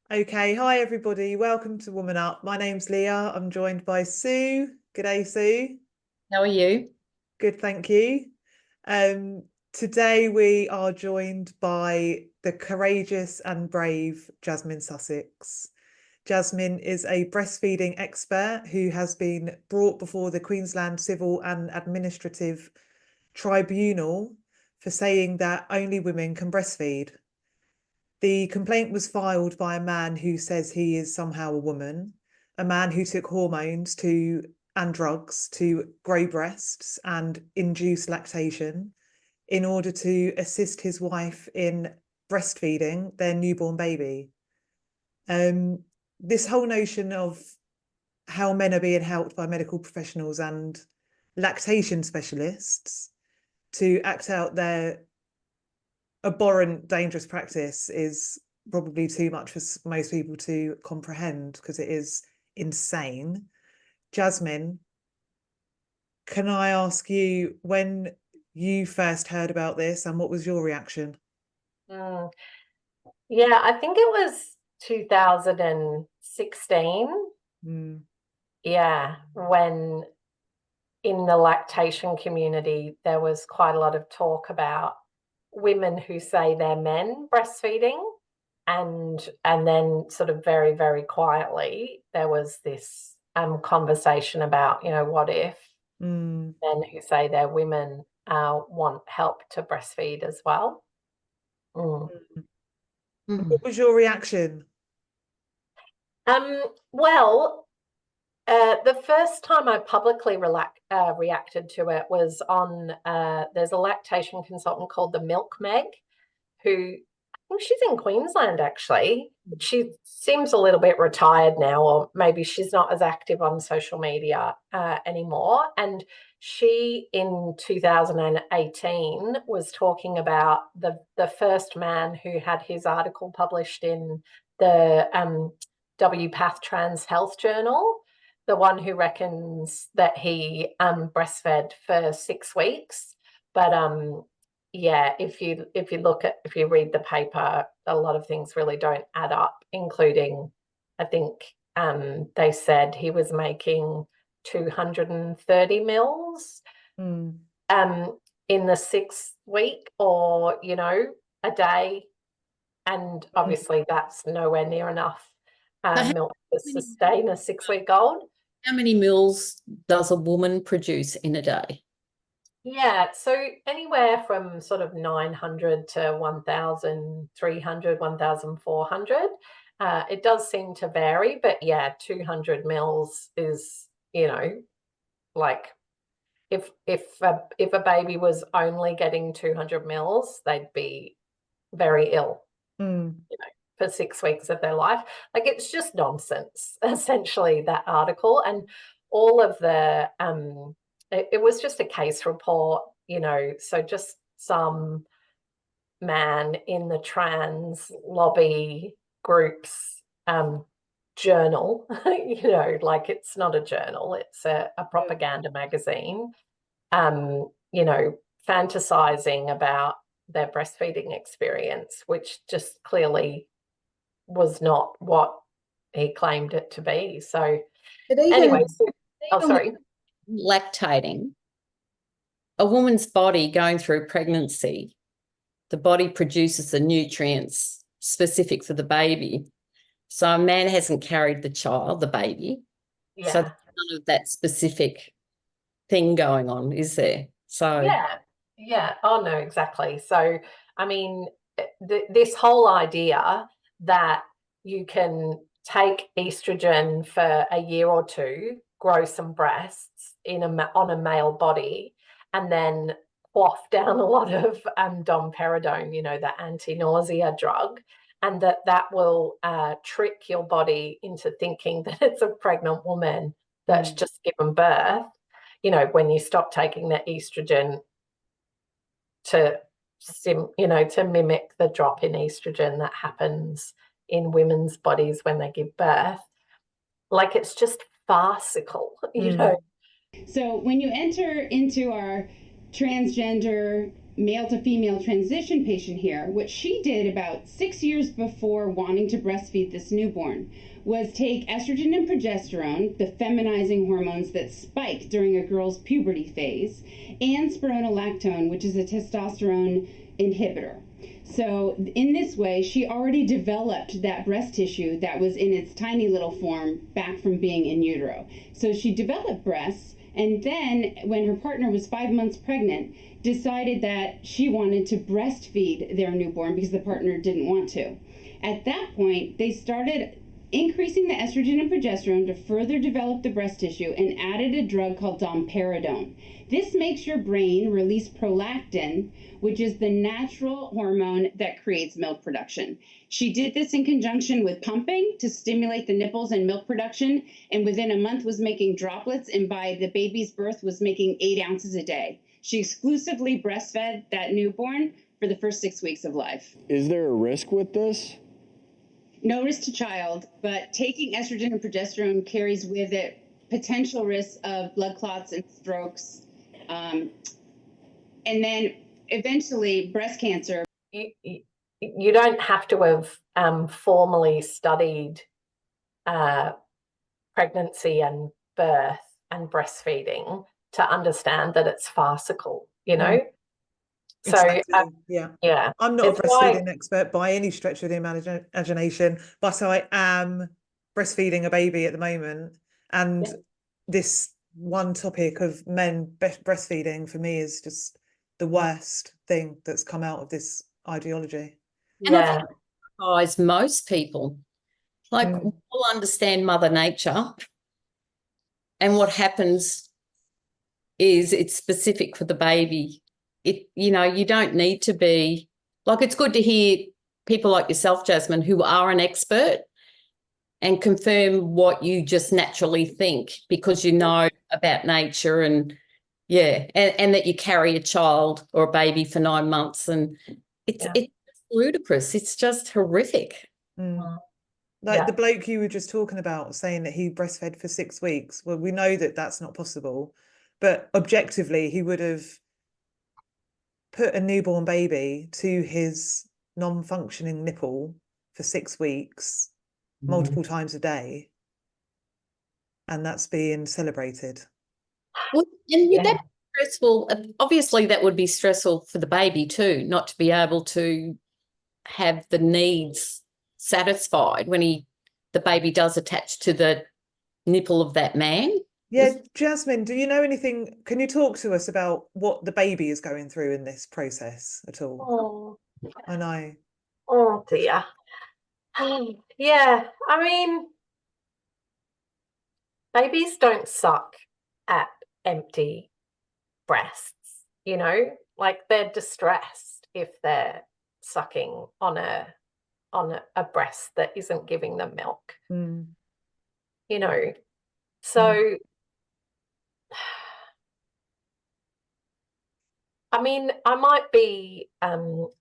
Okay, hi everybody. Welcome to Woman Up. My name's Leah. I'm joined by Sue. G'day, Sue. How are you? Good, thank you. Um, Today we are joined by the courageous and brave Jasmine Sussex. Jasmine is a breastfeeding expert who has been brought before the Queensland Civil and Administrative Tribunal for saying that only women can breastfeed. The complaint was filed by a man who says he is somehow a woman, a man who took hormones and drugs to grow breasts and induce lactation in order to assist his wife in breastfeeding their newborn baby. This whole notion of how men are being helped by medical professionals and lactation specialists to act out their abhorrent, dangerous practice is probably too much for most people to comprehend because it is insane. Jasmine, can I ask you when you first heard about this and what was your reaction? Mm. Yeah, I think it was 2016. Mm. Yeah, when in the lactation community, there was quite a lot of talk about women who say they're men breastfeeding. And then sort of very, very quietly, there was this conversation about, what if Mm. men who say they're women want help to breastfeed as well? Mm. What was your reaction? Um, well, the first time I publicly reacted to it was on, there's a lactation consultant called the Milk Meg, who I think she's in Queensland actually. She seems a little bit retired now, or maybe she's not as active on social media anymore. And she, in 2018, was talking about the first man who had his article published in the WPATH Trans Health Journal, the one who reckons that he breastfed for 6 weeks. But yeah, if you read the paper, a lot of things really don't add up, including, I think they said he was making 230 mils Mm. in the 6th week, or a day, and obviously that's nowhere near enough Mm. uh, So milk to many, sustain a 6-week-old. how many meals does a woman produce in a day? Yeah, so anywhere from sort of 900 to 1,300, 1,400. It does seem to vary, but yeah, 200 mils is, like if a baby was only getting 200 mils, they'd be very ill, Mm. for 6 weeks of their life. Like, it's just nonsense, essentially, that article. And all of it was just a case report, so just some man in the trans lobby group's journal, like, it's not a journal, it's a propaganda magazine, fantasizing about their breastfeeding experience, which just clearly was not what he claimed it to be. So But even anyway, oh, even with sorry. lactating, a woman's body going through pregnancy, the body produces the nutrients specific for the baby. So a man hasn't carried the child, the baby. So Yeah. there's none of that specific thing going on, is there? So Yeah. Yeah. Oh, no, exactly. So, I mean, this whole idea that you can take estrogen for a year or two, grow some breasts on a male body, and then quaff down a lot of domperidone, the anti-nausea drug, and that will trick your body into thinking that it's a pregnant woman that's just given birth. When you stop taking the estrogen to to mimic the drop in estrogen that happens in women's bodies when they give birth. Like, it's just farcical. So when you enter into our transgender male to female transition patient here, what she did about 6 years before wanting to breastfeed this newborn was take estrogen and progesterone, the feminizing hormones that spike during a girl's puberty phase, and spironolactone, which is a testosterone inhibitor. So in this way, she already developed that breast tissue that was in its tiny little form back from being in utero. So she developed breasts, and then when her partner was 5 months pregnant, decided that she wanted to breastfeed their newborn because the partner didn't want to. At that point, they started increasing the estrogen and progesterone to further develop the breast tissue and added a drug called domperidone. This makes your brain release prolactin, which is the natural hormone that creates milk production. She did this in conjunction with pumping to stimulate the nipples and milk production, and within a month was making droplets, and by the baby's birth was making 8 ounces a day. She exclusively breastfed that newborn for the first 6 weeks of life. Is there a risk with this? No risk to child, but taking estrogen and progesterone carries with it potential risks of blood clots and strokes, and then eventually breast cancer. You don't have to have formally studied pregnancy and birth and breastfeeding to understand that it's farcical, you know? Exactly. So, yeah. I'm not a breastfeeding expert by any stretch of the imagination, but I am breastfeeding a baby at the moment. And this one topic of men breastfeeding for me is just the worst thing that's come out of this ideology. And I think it applies most people. Like, we'll understand Mother Nature, and what happens is it's specific for the baby. You know, you don't need to be, like, it's good to hear people like yourself, Jasmine, who are an expert and confirm what you just naturally think because you know about nature and that you carry a child or a baby for 9 months, and it's ludicrous. It's just horrific. Like the bloke you were just talking about saying that he breastfed for 6 weeks. Well, we know that that's not possible, but objectively he would have put a newborn baby to his non-functioning nipple for 6 weeks, multiple times a day, and that's being celebrated. Well, and would that be stressful? Obviously, that would be stressful for the baby too, not to be able to have the needs satisfied when the baby does attach to the nipple of that man. Yeah, Jasmine, do you know anything? Can you talk to us about what the baby is going through in this process at all? I know. Oh dear. Yeah, I mean, babies don't suck at empty breasts, you know, like they're distressed if they're sucking on a breast that isn't giving them milk, you know. So I mean, I might be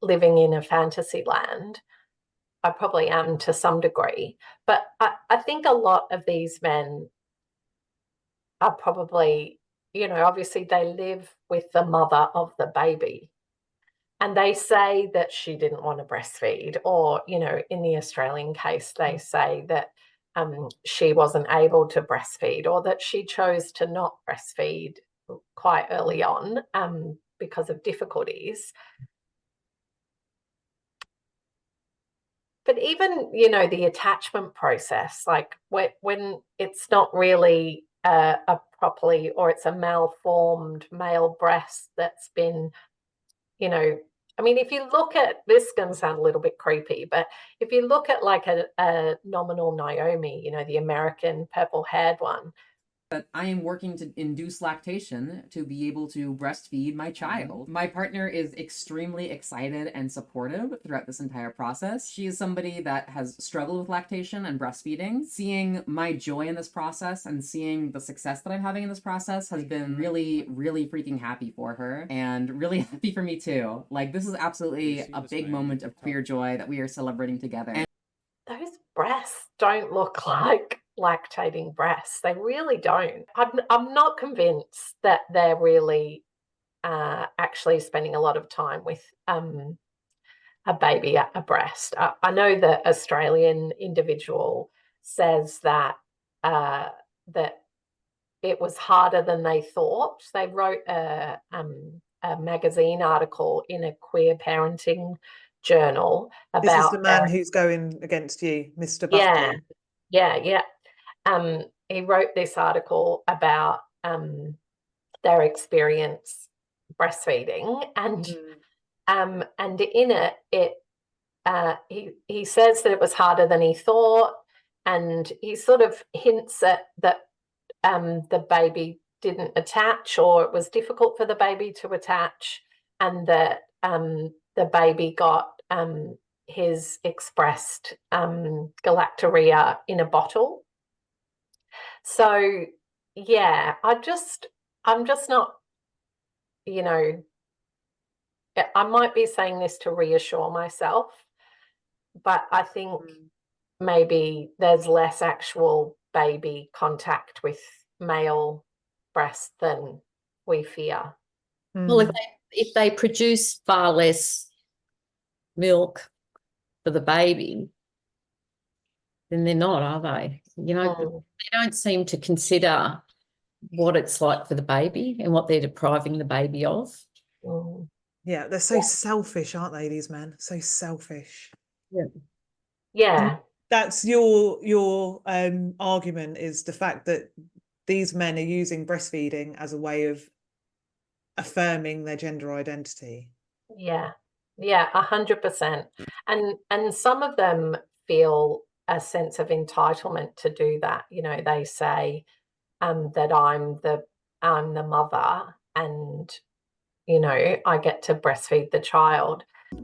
living in a fantasy land. I probably am to some degree, but I think a lot of these men are probably, you know, obviously they live with the mother of the baby, and they say that she didn't want to breastfeed, or, you know, in the Australian case, they say that she wasn't able to breastfeed, or that she chose to not breastfeed quite early on because of difficulties. But even, you know, the attachment process, like when it's not really a properly, or it's a malformed male breast that's been, you know, I mean, if you look at, this is going to sound a little bit creepy, but if you look at like a nominal Naomi, you know, the American purple-haired one. But I am working to induce lactation to be able to breastfeed my child. My partner is extremely excited and supportive throughout this entire process. She is somebody that has struggled with lactation and breastfeeding. Seeing my joy in this process and seeing the success that I'm having in this process has been really, really freaking happy for her, and really happy for me too. Like, this is absolutely a big moment of queer joy that we are celebrating together. And those breasts don't look like lactating breasts. They really don't. I'm not convinced that they're really actually spending a lot of time with a baby at a breast. I know the Australian individual says that that it was harder than they thought. They wrote a magazine article in a queer parenting journal about. This is the man who's going against you, Mr. Buckley. Yeah. He wrote this article about their experience breastfeeding, and in it he says that it was harder than he thought, and he sort of hints at that the baby didn't attach, or it was difficult for the baby to attach, and that the baby got his expressed galactorrhea in a bottle. So yeah, I'm just not, you know, I might be saying this to reassure myself, but I think maybe there's less actual baby contact with male breast than we fear. Well, if they produce far less milk for the baby, then they're not, are they? You know, they don't seem to consider what it's like for the baby and what they're depriving the baby of. Yeah, they're so selfish, aren't they, these men? So selfish. Yeah. And that's your argument, is the fact that these men are using breastfeeding as a way of affirming their gender identity. Yeah, 100%. And some of them feel a sense of entitlement to do that. You know, they say that I'm the mother, and you know, I get to breastfeed the child.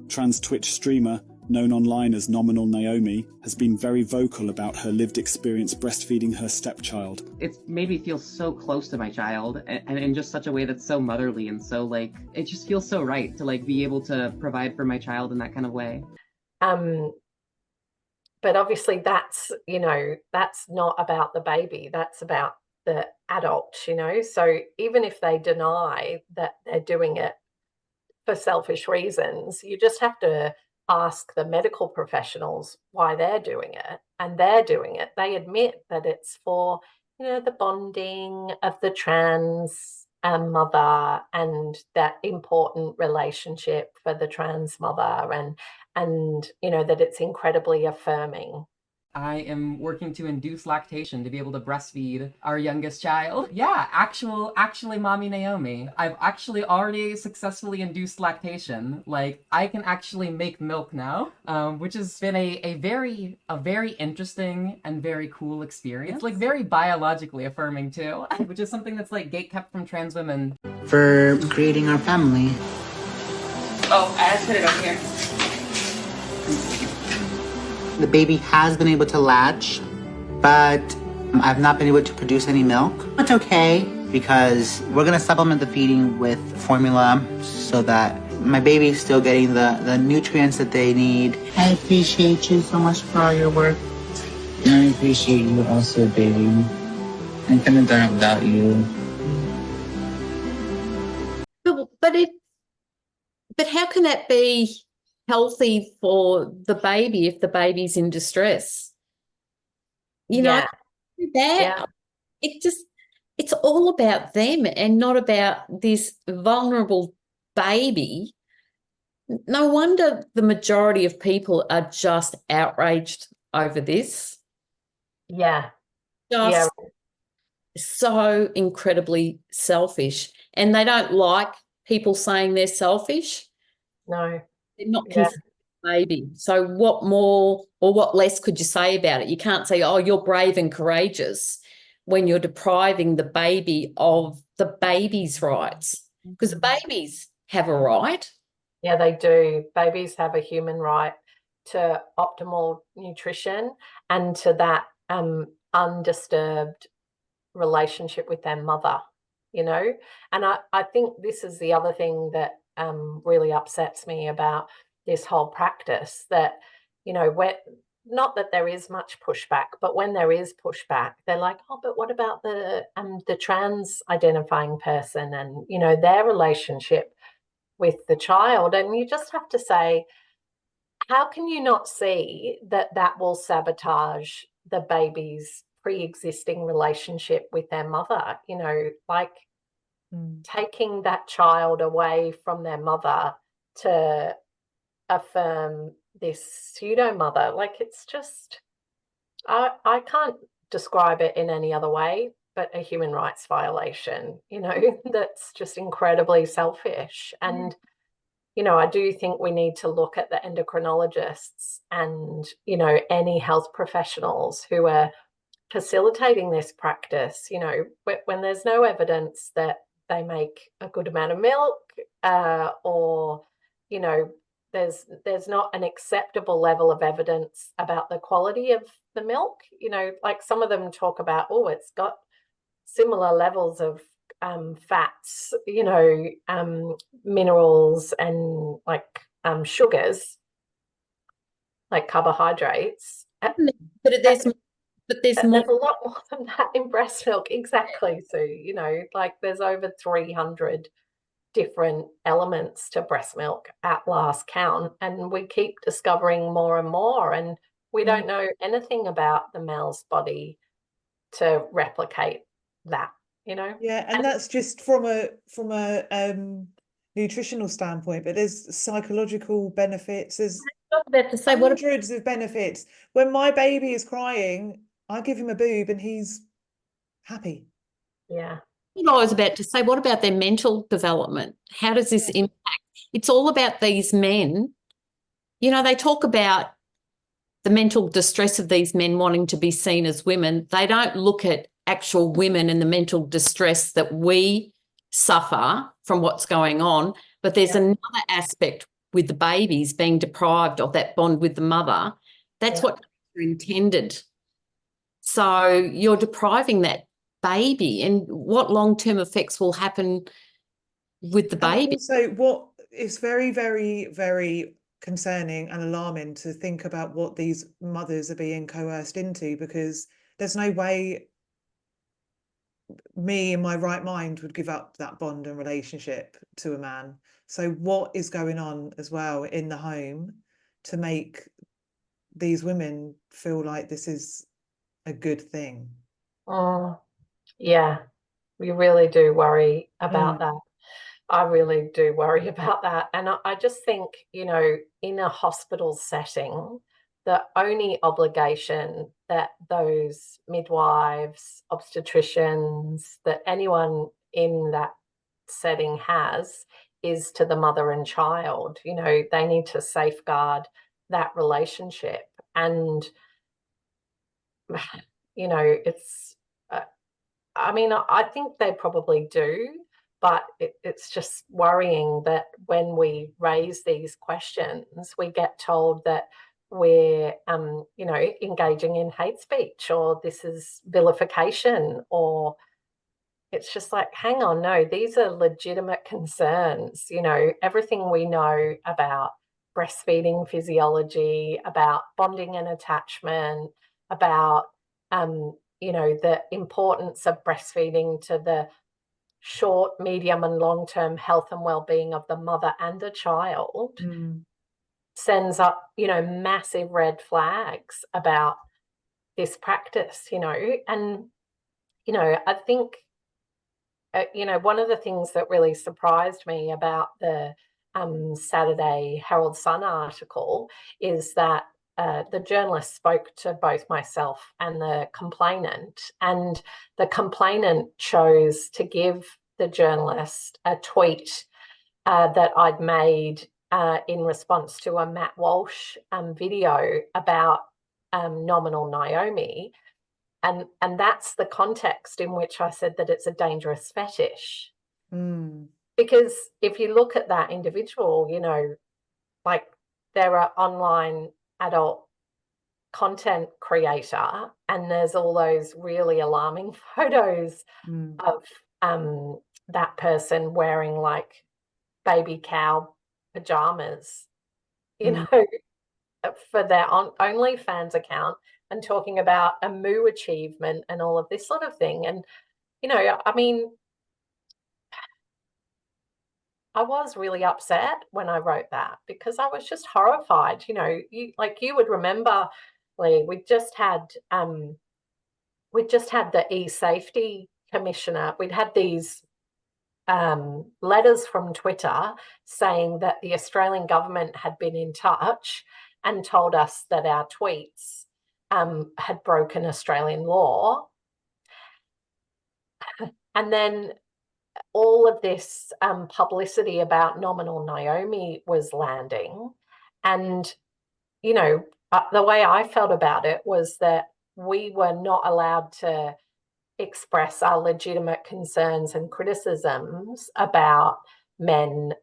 Trans Twitch streamer, known online as Nominal Naomi, has been very vocal about her lived experience breastfeeding her stepchild. It's made me feel so close to my child, and in just such a way that's so motherly, and so like, it just feels so right to like be able to provide for my child in that kind of way. But obviously that's, you know, that's not about the baby, that's about the adult, you know. So even if they deny that they're doing it for selfish reasons, you just have to ask the medical professionals why they're doing it, and they're doing it. They admit that it's for, you know, the bonding of the trans mother, and that important relationship for the trans mother, and you know, that it's incredibly affirming. I am working to induce lactation to be able to breastfeed our youngest child. Yeah, actually Mommy Naomi. I've actually already successfully induced lactation. Like, I can actually make milk now, which has been a very interesting and very cool experience. It's like very biologically affirming too, which is something that's like gatekept from trans women. For creating our family. Oh, I put it up here. The baby has been able to latch, but I've not been able to produce any milk. It's okay, because we're gonna supplement the feeding with formula so that my baby's still getting the nutrients that they need. I appreciate you so much for all your work. I appreciate you also, baby. I couldn't have done it without you. But how can that be healthy for the baby if the baby's in distress? You know, it's all about them and not about this vulnerable baby. No wonder the majority of people are just outraged over this. Just so incredibly selfish, and they don't like people saying they're selfish. No. They're not considered a baby. So what more or what less could you say about it? You can't say, oh, you're brave and courageous, when you're depriving the baby of the baby's rights, because babies have a right. Yeah, they do. Babies have a human right to optimal nutrition and to that undisturbed relationship with their mother, you know. And I think this is the other thing that really upsets me about this whole practice, that, you know, not that there is much pushback, but when there is pushback, they're like, oh, but what about the trans identifying person and, you know, their relationship with the child? And you just have to say, how can you not see that that will sabotage the baby's pre-existing relationship with their mother? You know, like taking that child away from their mother to affirm this pseudo mother, like, it's just, I can't describe it in any other way but a human rights violation, you know, that's just incredibly selfish. And you know, I do think we need to look at the endocrinologists and, you know, any health professionals who are facilitating this practice, you know, when there's no evidence that they make a good amount of milk, or, you know, there's not an acceptable level of evidence about the quality of the milk. You know, like some of them talk about, oh, it's got similar levels of fats, you know, minerals and like sugars, like carbohydrates. But there's There's more. a lot more than that in breast milk. Exactly, Sue. You know, like there's over 300 different elements to breast milk at last count, and we keep discovering more and more, and we don't know anything about the male's body to replicate that, you know. Yeah, and that's just from a nutritional standpoint, but there's psychological benefits. There's about to say, hundreds of benefits. When my baby is crying, I give him a boob and he's happy. Yeah. I was about to say, what about their mental development? How does this impact? It's all about these men. You know, they talk about the mental distress of these men wanting to be seen as women. They don't look at actual women and the mental distress that we suffer from what's going on. But there's another aspect with the babies being deprived of that bond with the mother. That's what they're intended. So you're depriving that baby, and what long-term effects will happen with the baby? So what is very, very, very concerning and alarming to think about what these mothers are being coerced into, because there's no way me in my right mind would give up that bond and relationship to a man. So what is going on as well in the home to make these women feel like this is a good thing? Yeah, we really do worry about that. I really do worry about that. And I just think, you know, in a hospital setting, the only obligation that those midwives, obstetricians, that anyone in that setting has is to the mother and child. You know, they need to safeguard that relationship. And, you know, it's, I mean, I think they probably do, but it's just worrying that when we raise these questions, we get told that we're, you know, engaging in hate speech, or this is vilification, or it's just like, hang on, no, these are legitimate concerns. You know, everything we know about breastfeeding physiology, about bonding and attachment, about, you know, the importance of breastfeeding to the short, medium and long-term health and well-being of the mother and the child, sends up, you know, massive red flags about this practice, you know. And, you know, I think, you know, one of the things that really surprised me about the Saturday Herald Sun article is that the journalist spoke to both myself and the complainant, and the complainant chose to give the journalist a tweet that I'd made in response to a Matt Walsh video about nominal Naomi. And that's the context in which I said that it's a dangerous fetish. Because if you look at that individual, you know, like they're an online adult content creator, and there's all those really alarming photos of that person wearing like baby cow pajamas, you know, for their OnlyFans account and talking about a moo achievement and all of this sort of thing. And, you know, I mean, I was really upset when I wrote that because I was just horrified. You know, you would remember, Lee, we just had the e-safety commissioner. We'd had these letters from Twitter saying that the Australian government had been in touch and told us that our tweets had broken Australian law. And then all of this publicity about nominal Naomi was landing. And, you know, the way I felt about it was that we were not allowed to express our legitimate concerns and criticisms about men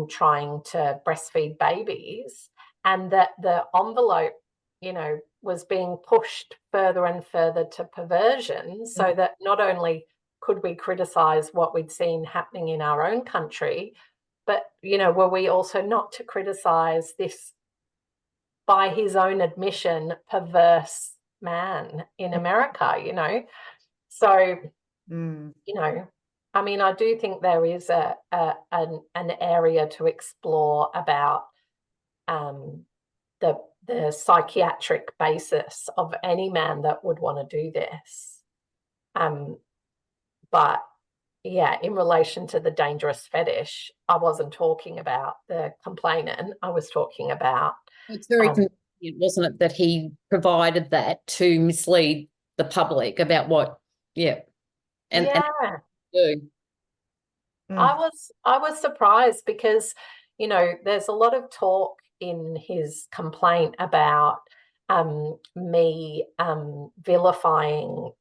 trying to breastfeed babies, and that the envelope, you know, was being pushed further and further to perversion, so that not only could we criticize what we'd seen happening in our own country, but, you know, were we also not to criticize this, by his own admission, perverse man in America, you know? So, you know, I mean, I do think there is an area to explore about the psychiatric basis of any man that would want to do this. But yeah, in relation to the dangerous fetish, I wasn't talking about the complainant. I was talking about. It's very convenient, wasn't it, that he provided that to mislead the public about what, and do. I was surprised because, you know, there's a lot of talk in his complaint about me vilifying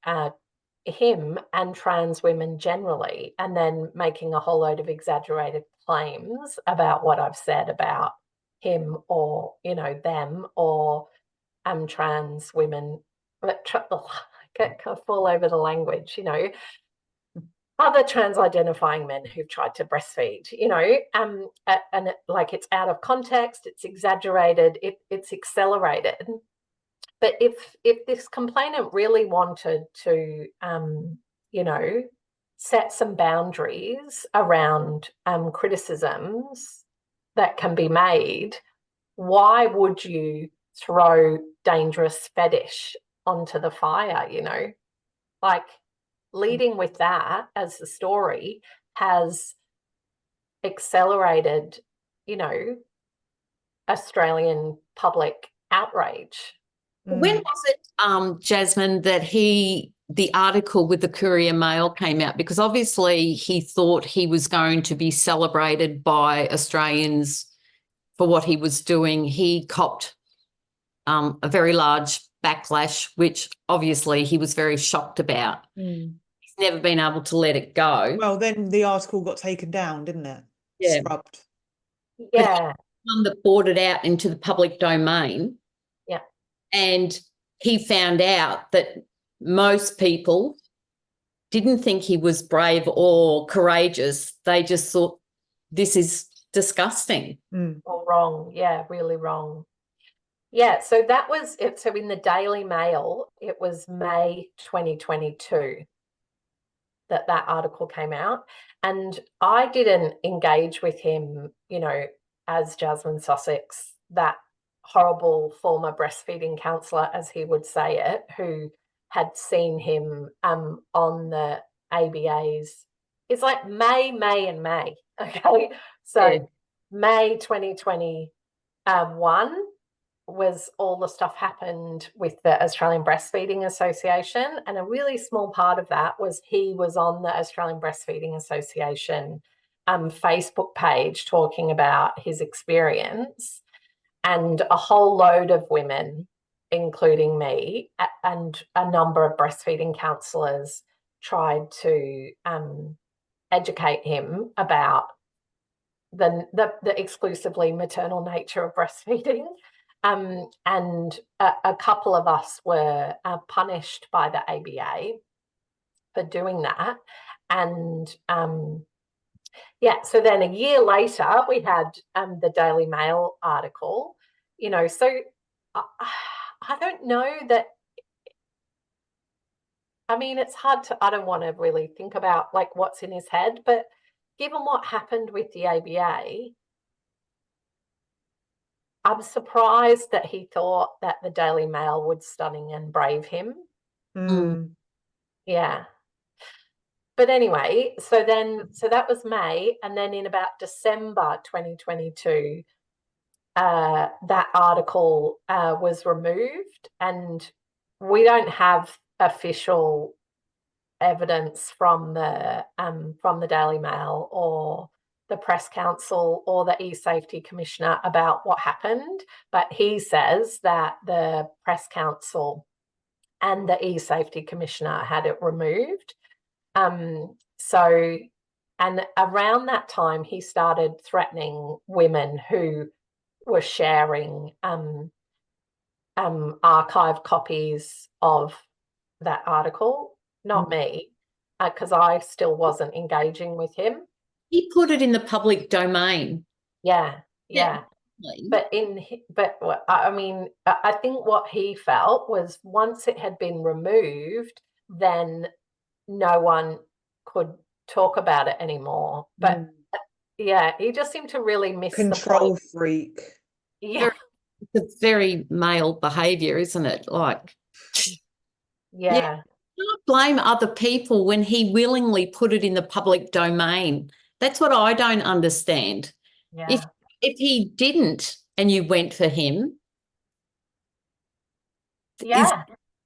him and trans women generally, and then making a whole load of exaggerated claims about what I've said about him, or, you know, them, or trans women. I fall over the language, you know, other trans identifying men who've tried to breastfeed, you know, and like, it's out of context, it's exaggerated, it's accelerated. But if this complainant really wanted to, you know, set some boundaries around criticisms that can be made, why would you throw dangerous fetish onto the fire, you know? Like, leading with that as the story has accelerated, you know, Australian public outrage. When was it, Jasmine, that the article with the Courier Mail came out? Because obviously he thought he was going to be celebrated by Australians for what he was doing. He copped a very large backlash, which obviously he was very shocked about. He's never been able to let it go. Well, then the article got taken down, didn't it? Yeah. Scrubbed. Yeah. One that brought it out into the public domain. Yeah. And he found out that most people didn't think he was brave or courageous. They just thought, this is disgusting. Or wrong. Yeah, really wrong. Yeah, so that was it. So in the Daily Mail, it was May 2022 that article came out. And I didn't engage with him, you know, as Jasmine Sussex, that horrible former breastfeeding counsellor, as he would say it, who had seen him on the ABA's. It's like May, and May. Okay. So May 2021 was all the stuff happened with the Australian Breastfeeding Association. And a really small part of that was he was on the Australian Breastfeeding Association Facebook page talking about his experience. And a whole load of women, including me, and a number of breastfeeding counsellors tried to educate him about the exclusively maternal nature of breastfeeding. And a couple of us were punished by the ABA for doing that. And so then a year later, we had the Daily Mail article, you know, so I don't know that. I mean, it's hard to, I don't want to really think about like what's in his head, but given what happened with the ABA, I'm surprised that he thought that the Daily Mail would stunning and brave him. Yeah. But anyway, so that was May, and then in about December 2022, that article was removed, and we don't have official evidence from the Daily Mail or the Press Council or the E-Safety Commissioner about what happened, but he says that the Press Council and the E-Safety Commissioner had it removed. So, and around that time, he started threatening women who were sharing archive copies of that article. Not me, because I still wasn't engaging with him. He put it in the public domain. Yeah. But I mean, I think what he felt was once it had been removed, then no one could talk about it anymore. But yeah, he just seemed to really miss the control point. freak. Yeah. It's very male behaviour, isn't it? Like, yeah. Not blame other people when he willingly put it in the public domain. That's what I don't understand. Yeah. If he didn't and you went for him, yeah.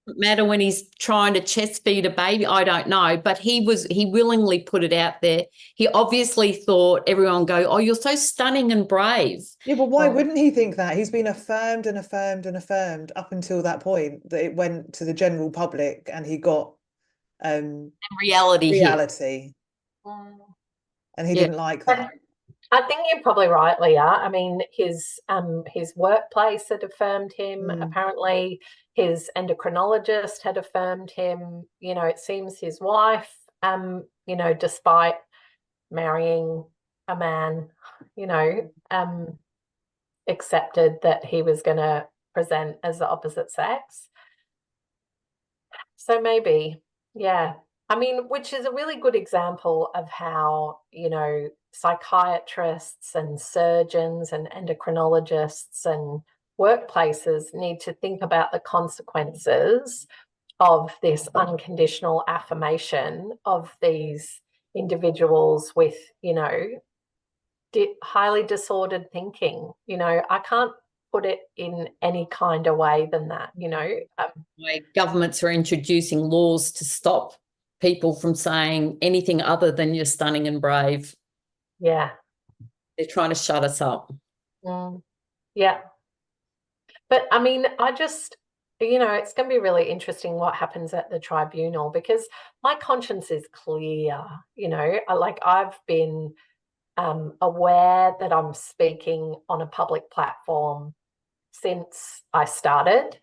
Doesn't matter when he's trying to chest feed a baby, I don't know, but he willingly put it out there. He obviously thought everyone go, oh, you're so stunning and brave. Yeah, but why wouldn't he think that? He's been affirmed and affirmed and affirmed up until that point that it went to the general public and he got reality. And he didn't like that. I think you're probably right, Leah. I mean, his workplace had affirmed him. Apparently, his endocrinologist had affirmed him. You know, it seems his wife, you know, despite marrying a man, you know, accepted that he was going to present as the opposite sex. So maybe, yeah. I mean, which is a really good example of how, you know, psychiatrists and surgeons and endocrinologists and workplaces need to think about the consequences of this unconditional affirmation of these individuals with, you know, highly disordered thinking. You know, I can't put it in any kind of way than that, you know. Governments are introducing laws to stop people from saying anything other than you're stunning and brave. Yeah. They're trying to shut us up. Yeah. But I mean, I just, you know, it's going to be really interesting what happens at the tribunal, because my conscience is clear, you know, I've been aware that I'm speaking on a public platform since I started.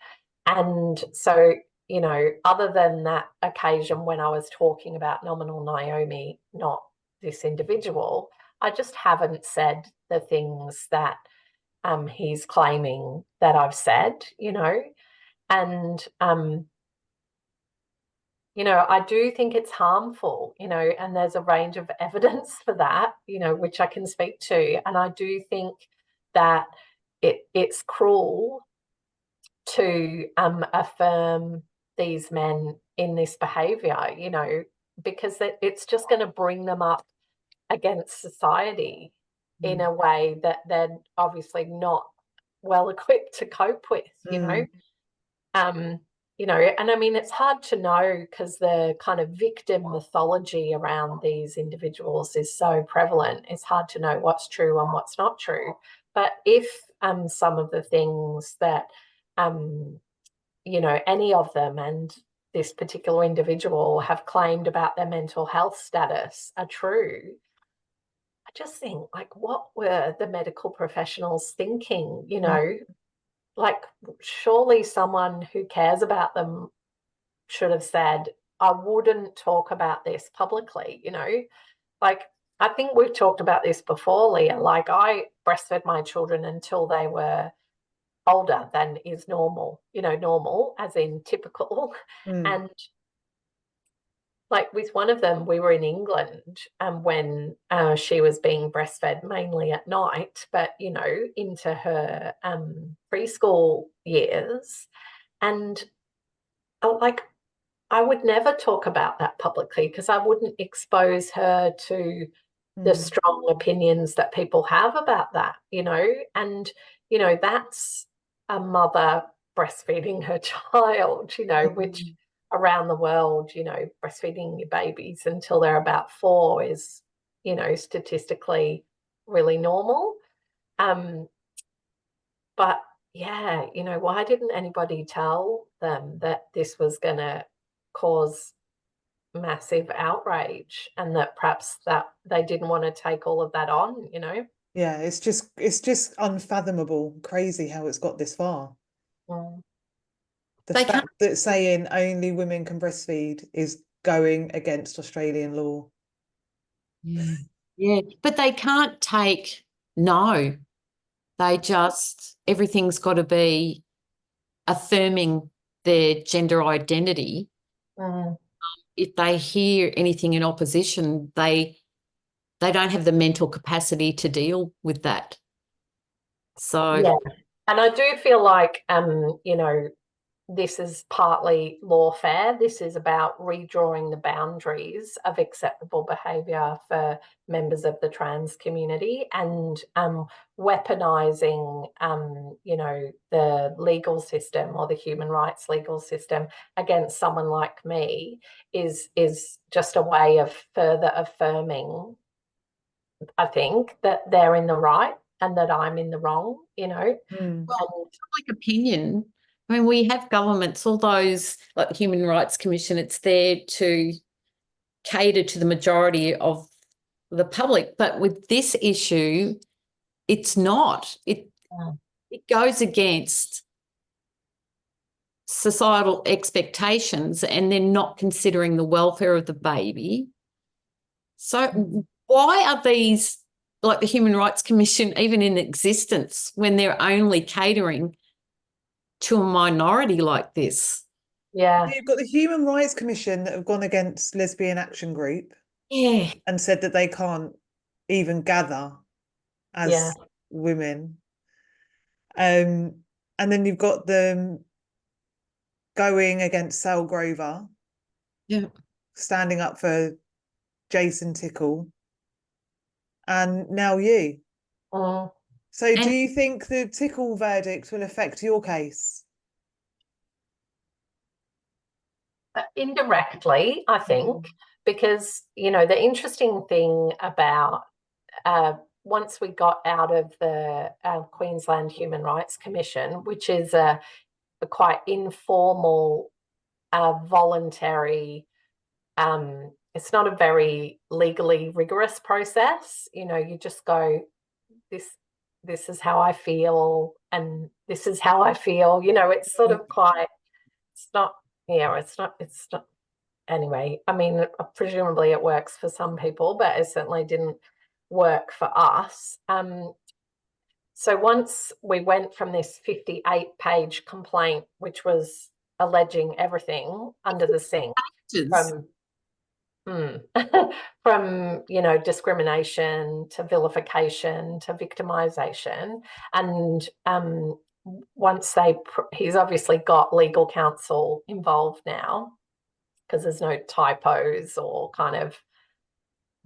And so, you know, other than that occasion when I was talking about nominal Naomi, not this individual, I just haven't said the things that he's claiming that I've said, you know. And, you know, I do think it's harmful, you know, and there's a range of evidence for that, you know, which I can speak to. And I do think that it's cruel to affirm these men in this behaviour, you know, because it's just going to bring them up against society in a way that they're obviously not well equipped to cope with, you know. You know, and I mean, it's hard to know because the kind of victim mythology around these individuals is so prevalent. It's hard to know what's true and what's not true. But if some of the things that, you know, any of them and this particular individual have claimed about their mental health status are true, I just think, like, what were the medical professionals thinking, you know? Like, surely someone who cares about them should have said, I wouldn't talk about this publicly, you know? Like, I think we've talked about this before, Leah. Like, I breastfed my children until they were older than is normal, normal as in typical. And like with one of them, we were in England when she was being breastfed mainly at night, but, into her preschool years. And I would never talk about that publicly because I wouldn't expose her to the strong opinions that people have about that, and, that's a mother breastfeeding her child, which around the world, breastfeeding your babies until they're about 4 is, statistically really normal. But yeah, why didn't anybody tell them that this was going to cause massive outrage and that perhaps that they didn't want to take all of that on, Yeah, it's just unfathomable, crazy how it's got this far. The fact that saying only women can breastfeed is going against Australian law. Yeah, but they can't take no. They just, everything's got to be affirming their gender identity. If they hear anything in opposition, they don't have the mental capacity to deal with that. So yeah, and I do feel like this is partly lawfare. This is about redrawing the boundaries of acceptable behaviour for members of the trans community and weaponising, the legal system or the human rights legal system against someone like me is just a way of further affirming, I think, that they're in the right and that I'm in the wrong, Well, public opinion. I mean, we have governments, all those, like the Human Rights Commission, it's there to cater to the majority of the public. But with this issue, it's not. It goes against societal expectations and they're not considering the welfare of the baby. So why are these, like the Human Rights Commission, even in existence when they're only catering to a minority like this? Yeah. You've got the Human Rights Commission that have gone against Lesbian Action Group. Yeah. And said that they can't even gather as women. And then you've got them going against Sal Grover. Yeah. Standing up for Jason Tickle. And now you. So do you think the Tickle verdict will affect your case? Indirectly, I think, because, the interesting thing about once we got out of the Queensland Human Rights Commission, which is a quite informal, voluntary, it's not a very legally rigorous process. You just go, this is how I feel, and this is how I feel. It's sort of quite, it's not, anyway. I mean, presumably it works for some people, but it certainly didn't work for us. So once we went from this 58-page complaint, which was alleging everything under the sink, from discrimination to vilification to victimization, and once he's obviously got legal counsel involved now because there's no typos or kind of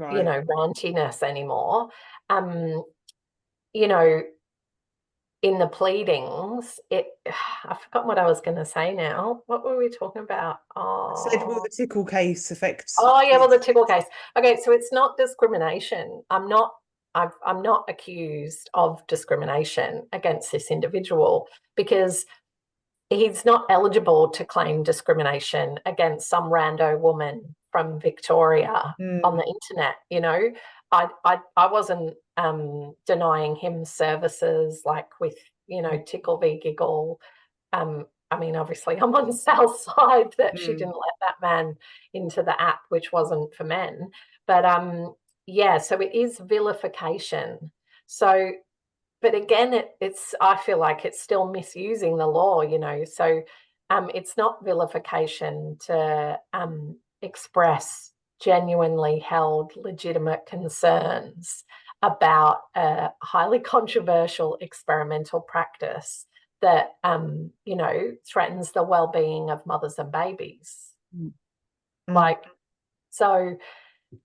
rantiness anymore. In the pleadings, I forgot what I was going to say now. What were we talking about? Said, will the Tickle case affect? The Tickle case. Okay, so it's not discrimination. I'm not accused of discrimination against this individual because he's not eligible to claim discrimination against some rando woman from Victoria on the internet. I wasn't denying him services like with Tickle v Giggle. I mean, obviously I'm on Sal's side that she didn't let that man into the app, which wasn't for men. But so it is vilification. So but again, I feel like it's still misusing the law, you know. So it's not vilification to express genuinely held legitimate concerns about a highly controversial experimental practice that you know, threatens the well-being of mothers and babies. Like, so,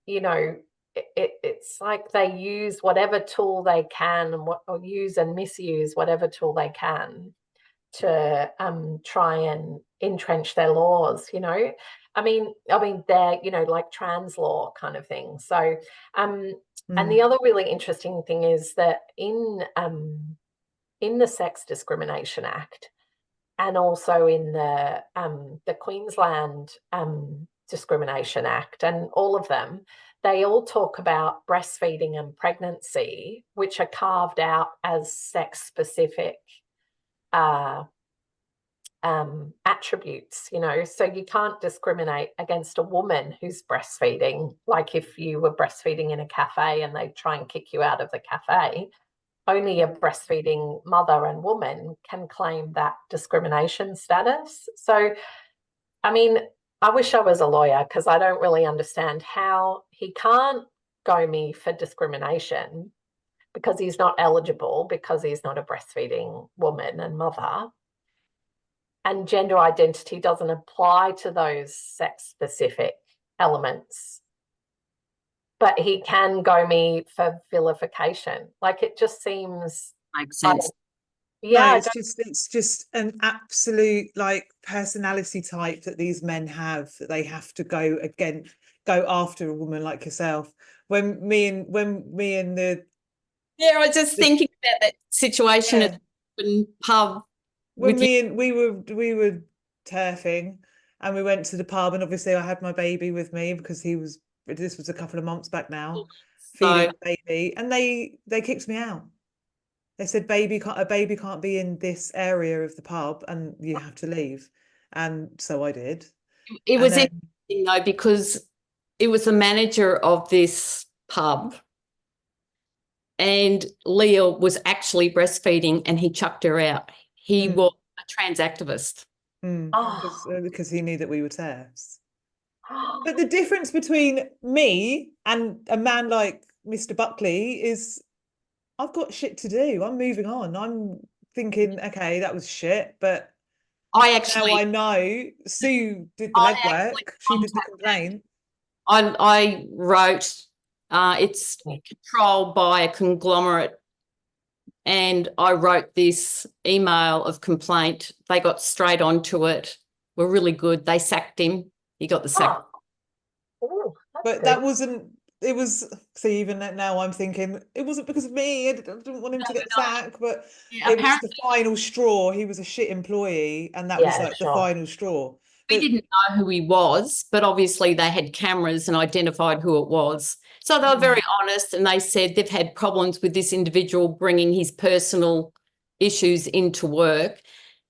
you know, it's like they use whatever tool they can, or use and misuse whatever tool they can to try and entrench their laws, you know. I mean they're, you know, like trans law kind of thing. So and the other really interesting thing is that in the Sex Discrimination Act, and also in the Queensland Discrimination Act, and all of them, they all talk about breastfeeding and pregnancy, which are carved out as sex-specific attributes, you know. So you can't discriminate against a woman who's breastfeeding. Like if you were breastfeeding in a cafe and they try and kick you out of the cafe, only a breastfeeding mother and woman can claim that discrimination status. So, I mean, I wish I was a lawyer, because I don't really understand how he can't go me for discrimination because he's not eligible, because he's not a breastfeeding woman and mother. And gender identity doesn't apply to those sex-specific elements. But he can go me for vilification. Like, it just seems... Makes sense. No, it's just an absolute like personality type that these men have, that they have to go after a woman like yourself. When me and the I was just thinking about that situation at the pub. When we were turfing, and we went to the pub, and obviously I had my baby with me because this was a couple of months back now, feeding the baby, and they kicked me out. They said a baby can't be in this area of the pub, and you have to leave. And so I did. It was interesting though, because it was the manager of this pub, and Leah was actually breastfeeding, and he chucked her out. He was a trans activist. Because he knew that we were TERFs. But the difference between me and a man like Mr. Buckley is I've got shit to do. I'm moving on. I'm thinking, okay, that was shit, but now I know Sue did the legwork. She did the complaint. I wrote, it's controlled by a conglomerate, and I wrote this email of complaint. They got straight onto it. We're really good. They sacked him. He got the sack. But that wasn't... It was, see, even now I'm thinking it wasn't because of me. I didn't want him to get sacked, but it was the final straw. He was a shit employee, and that was like the final straw. We didn't know who he was, but obviously they had cameras and identified who it was. So they were very honest, and they said they've had problems with this individual bringing his personal issues into work.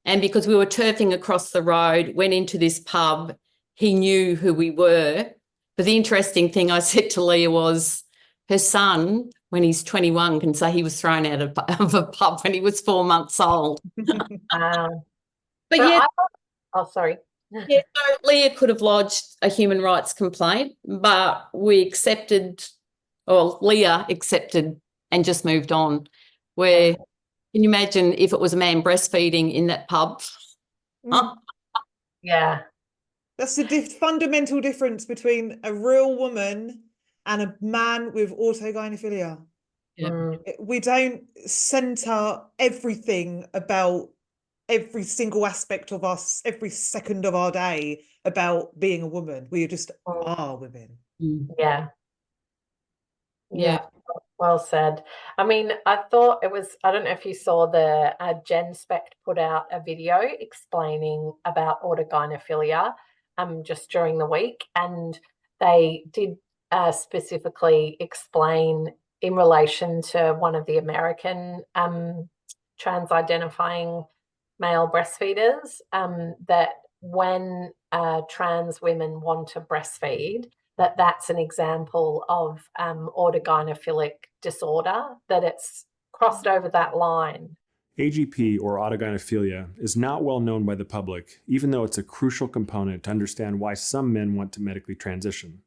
And because we were turfing across the road, went into this pub, he knew who we were. But the interesting thing I said to Leah was her son, when he's 21, can say he was thrown out of a pub when he was 4 months old. Sorry. So Leah could have lodged a human rights complaint, but Leah accepted and just moved on. Where, can you imagine if it was a man breastfeeding in that pub? Yeah. That's the fundamental difference between a real woman and a man with autogynephilia. We don't centre everything about every single aspect of us, every second of our day, about being a woman. We just are women. Yeah. Well said. I mean, I thought it was, I don't know if you saw the Gen Spect put out a video explaining about autogynephilia just during the week, and they did specifically explain in relation to one of the American trans-identifying male breastfeeders that when trans women want to breastfeed, that's an example of autogynephilic disorder, that it's crossed over that line. AGP, or autogynephilia, is not well known by the public, even though it's a crucial component to understand why some men want to medically transition.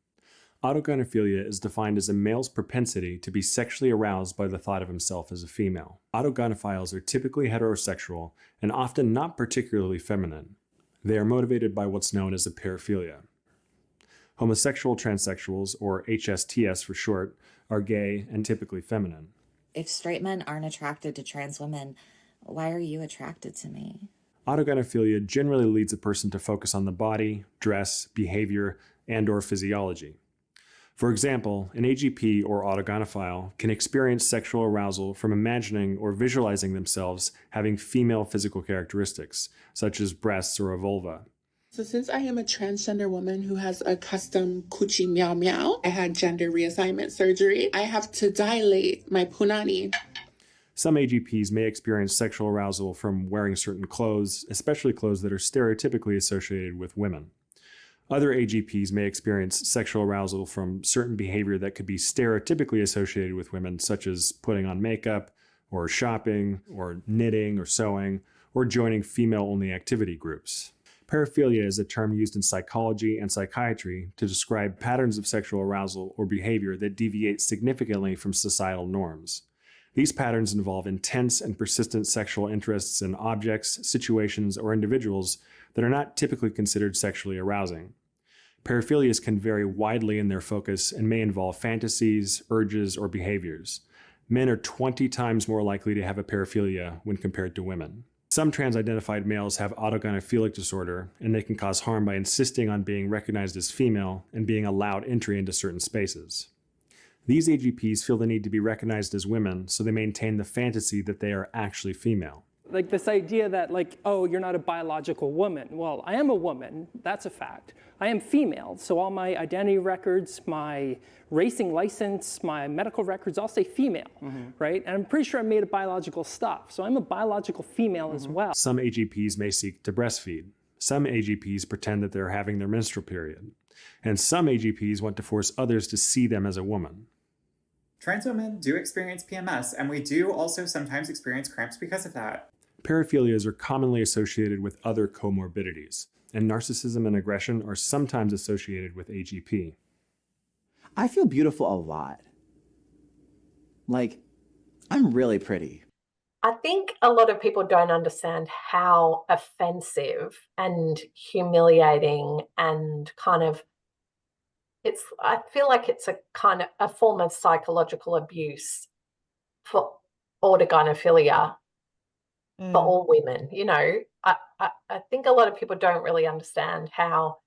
Autogynephilia is defined as a male's propensity to be sexually aroused by the thought of himself as a female. Autogynephiles are typically heterosexual and often not particularly feminine. They are motivated by what's known as a paraphilia. Homosexual transsexuals, or HSTS for short, are gay and typically feminine. If straight men aren't attracted to trans women, why are you attracted to me? Autogynephilia generally leads a person to focus on the body, dress, behavior, and/or physiology. For example, an AGP or autogynephile can experience sexual arousal from imagining or visualizing themselves having female physical characteristics, such as breasts or a vulva. So since I am a transgender woman who has a custom coochie meow meow, I had gender reassignment surgery. I have to dilate my punani. Some AGPs may experience sexual arousal from wearing certain clothes, especially clothes that are stereotypically associated with women. Other AGPs may experience sexual arousal from certain behavior that could be stereotypically associated with women, such as putting on makeup, or shopping, or knitting or sewing, or joining female-only activity groups. Paraphilia is a term used in psychology and psychiatry to describe patterns of sexual arousal or behavior that deviate significantly from societal norms. These patterns involve intense and persistent sexual interests in objects, situations, or individuals that are not typically considered sexually arousing. Paraphilias can vary widely in their focus and may involve fantasies, urges, or behaviors. Men are 20 times more likely to have a paraphilia when compared to women. Some trans-identified males have autogynephilic disorder, and they can cause harm by insisting on being recognized as female and being allowed entry into certain spaces. These AGPs feel the need to be recognized as women, so they maintain the fantasy that they are actually female. Like this idea that, like, oh, you're not a biological woman. Well, I am a woman, that's a fact. I am female, so all my identity records, my racing license, my medical records all say female, right? And I'm pretty sure I'm made of biological stuff, so I'm a biological female as well. Some AGPs may seek to breastfeed. Some AGPs pretend that they're having their menstrual period. And some AGPs want to force others to see them as a woman. Trans women do experience PMS, and we do also sometimes experience cramps because of that. Paraphilias are commonly associated with other comorbidities, and narcissism and aggression are sometimes associated with AGP. I feel beautiful a lot. Like, I'm really pretty. I think a lot of people don't understand how offensive and humiliating and kind of I feel like it's a kind of a form of psychological abuse for autogynephilia for all women. You know, I think a lot of people don't really understand how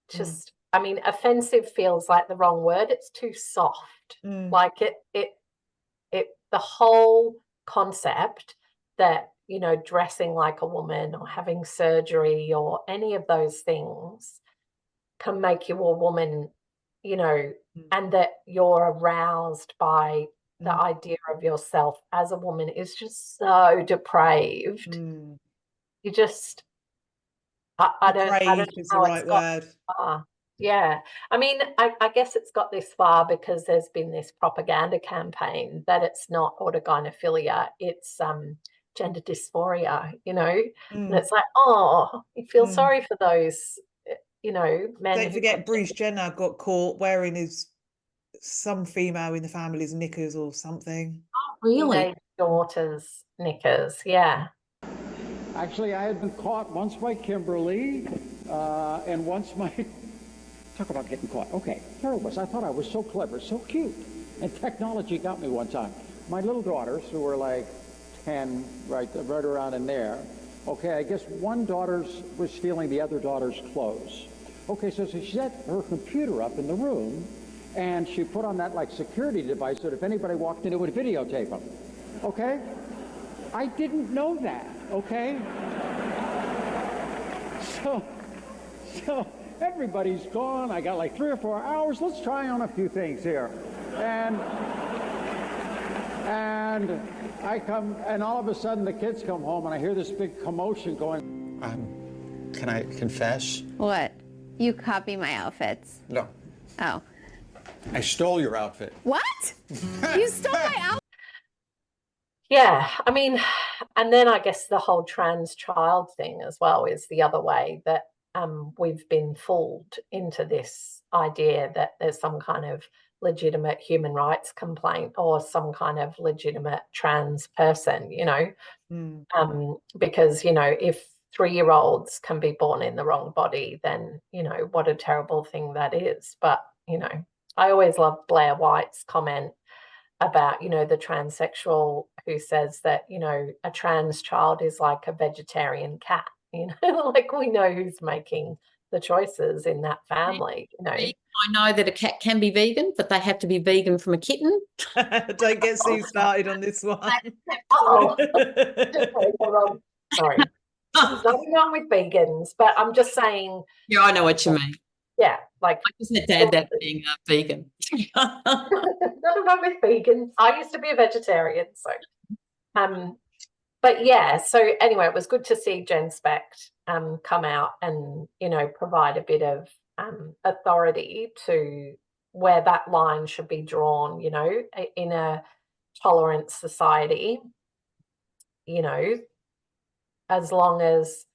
just, I mean, offensive feels like the wrong word. It's too soft. Like the whole concept that, you know, dressing like a woman or having surgery or any of those things can make you a woman, you know, and that you're aroused by the idea of yourself as a woman is just so depraved. You just, I don't know is the right word. Yeah, I mean, I guess it's got this far because there's been this propaganda campaign that it's not autogynephilia, it's gender dysphoria, you know, and it's like, oh, you feel sorry for those, you know, men. Don't forget Bruce Jenner got caught wearing some female in the family's knickers or something. Oh, really? Daughter's knickers, yeah. Actually, I had been caught once by Kimberly, and once my... Talk about getting caught. Okay, here it was. I thought I was so clever, so cute. And technology got me one time. My little daughters, who were like 10, right around in there, okay, I guess one daughter was stealing the other daughter's clothes. Okay, so she set her computer up in the room, and she put on that like security device so that if anybody walked in, it would videotape them. Okay? I didn't know that, okay? So everybody's gone. I got like 3 or 4 hours. Let's try on a few things here. And I come, and all of a sudden the kids come home, and I hear this big commotion going. Can I confess? What? You copy my outfits? No. Oh. I stole your outfit. What? You stole my outfit? Yeah, I mean, and then I guess the whole trans child thing as well is the other way that we've been fooled into this idea that there's some kind of legitimate human rights complaint or some kind of legitimate trans person, because, if 3-year-olds can be born in the wrong body, then, what a terrible thing that is. But, I always love Blair White's comment about, the transsexual who says that, a trans child is like a vegetarian cat, like we know who's making the choices in that family, I know that a cat can be vegan, but they have to be vegan from a kitten. Don't get Sue started on this one. Sorry. There's nothing wrong with vegans, but I'm just saying. Yeah, I know what you mean. Yeah, like I just had to add that being a vegan. Nothing wrong with vegans. I used to be a vegetarian, so but yeah, so anyway, it was good to see Jen Specht come out and, provide a bit of authority to where that line should be drawn, in a tolerant society, as long as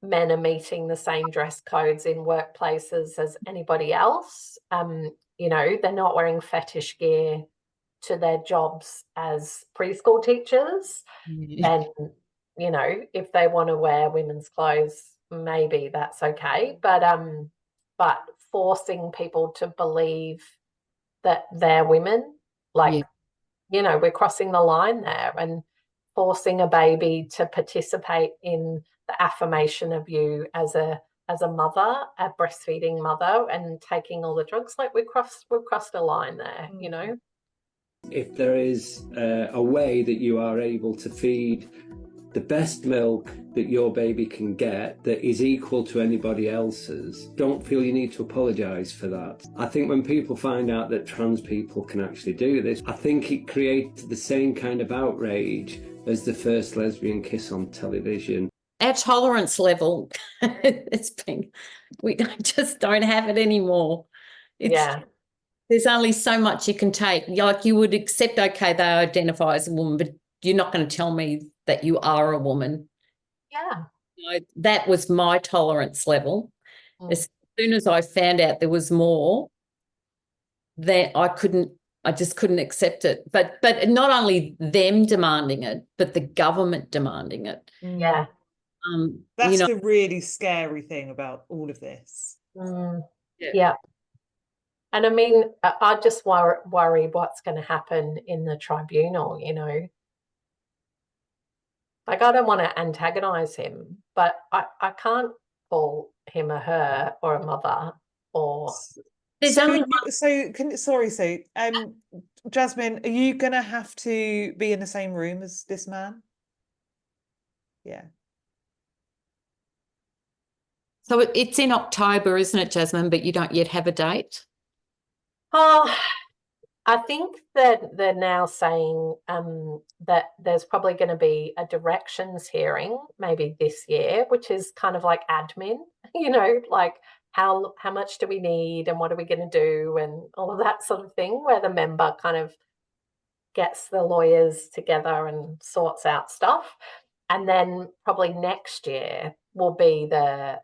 men are meeting the same dress codes in workplaces as anybody else. They're not wearing fetish gear to their jobs as preschool teachers. And, if they want to wear women's clothes, maybe that's okay. But forcing people to believe that they're women, we're crossing the line there, and forcing a baby to participate in the affirmation of you as a mother, a breastfeeding mother, and taking all the drugs, like we've crossed a line there, If there is a way that you are able to feed the best milk that your baby can get that is equal to anybody else's, don't feel you need to apologise for that. I think when people find out that trans people can actually do this, I think it creates the same kind of outrage as the first lesbian kiss on television. Our tolerance level, we just don't have it anymore. There's only so much you can take. Like, you would accept, okay, they identify as a woman, but you're not going to tell me that you are a woman. Yeah. That was my tolerance level. As soon as I found out there was more, that I just couldn't accept it. But not only them demanding it, but the government demanding it. Yeah. That's the really scary thing about all of this. Yeah. And I mean, I just worry what's going to happen in the tribunal, Like, I don't want to antagonize him, but I can't call him a her or a mother or. Jasmine, are you going to have to be in the same room as this man? Yeah. So it's in October, isn't it, Jasmine? But you don't yet have a date? Oh, I think that they're now saying that there's probably going to be a directions hearing maybe this year, which is kind of like admin, like how much do we need and what are we going to do and all of that sort of thing, where the member kind of gets the lawyers together and sorts out stuff. And then probably next year will be the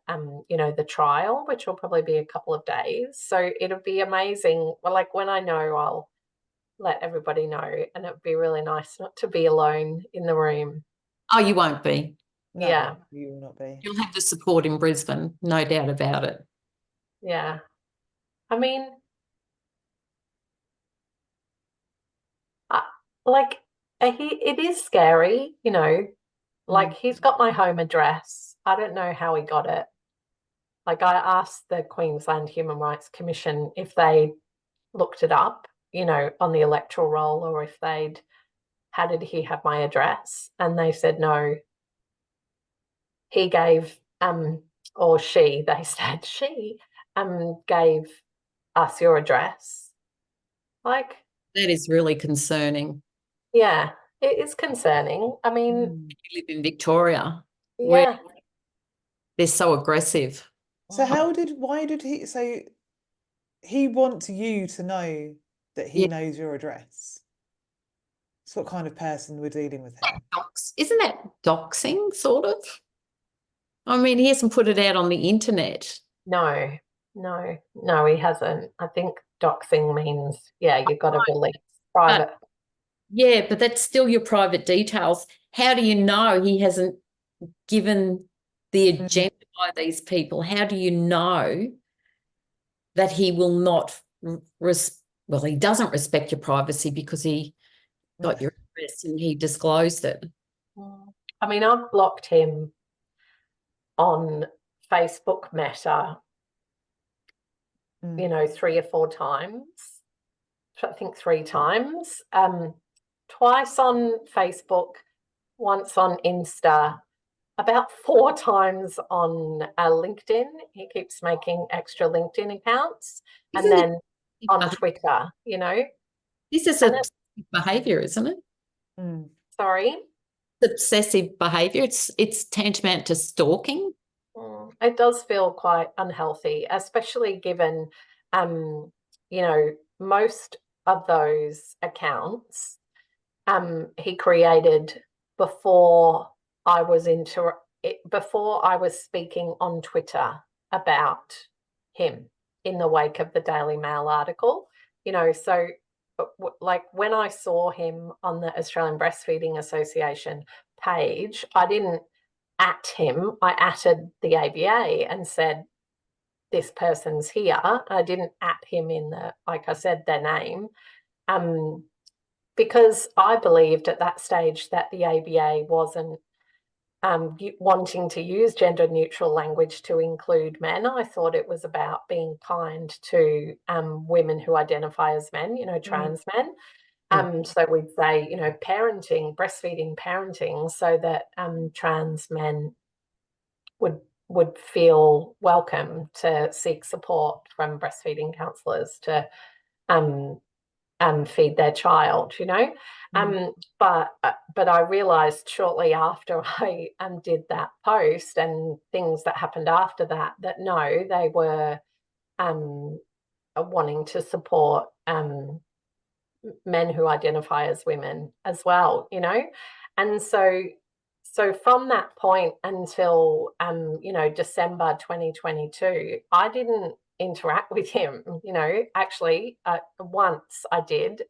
trial, which will probably be a couple of days. So it'll be amazing. Well, like, when I know, I'll let everybody know, and it would be really nice not to be alone in the room. Oh, you won't be. No, yeah. You will not be. You'll have the support in Brisbane, no doubt about it. Yeah. I mean, it is scary, like, he's got my home address. I don't know how he got it. Like, I asked the Queensland Human Rights Commission if they looked it up, on the electoral roll, or if how did he have my address? And they said no. He gave, or she, they said she, gave us your address. Like, that is really concerning. Yeah, it is concerning. I mean, you live in Victoria, yeah, where they're so aggressive. So why did he want you to know that he knows your address? So what kind of person we're dealing with here? Isn't that doxing, sort of? I mean, he hasn't put it out on the internet. No, he hasn't. I think doxing means, yeah, you've got to release private. Yeah, but that's still your private details. How do you know he hasn't given the agenda by these people? How do you know that he will not, well, he doesn't respect your privacy because he got your address and he disclosed it? I mean, I've blocked him on Facebook Meta, 3 or 4 times. I think 3 times. Twice on Facebook, once on Insta, about 4 times on LinkedIn. He keeps making extra LinkedIn accounts. And then on Twitter, This is obsessive behaviour, isn't it? Sorry? Obsessive behaviour. It's tantamount to stalking. It does feel quite unhealthy, especially given, most of those accounts he created before I was speaking on Twitter about him in the wake of the Daily Mail article. So like when I saw him on the Australian Breastfeeding Association page, I didn't at him, I atted the ABA and said, this person's here. I didn't at him in like I said, their name, because I believed at that stage that the ABA wasn't wanting to use gender neutral language to include men. I thought it was about being kind to women who identify as men, trans men. So we'd say, parenting, breastfeeding, parenting, so that trans men would feel welcome to seek support from breastfeeding counsellors to feed their child, but I realised shortly after I did that post and things that happened after that no, they were wanting to support men who identify as women as well, and so from that point until December 2022, I didn't interact with him. Actually, once I did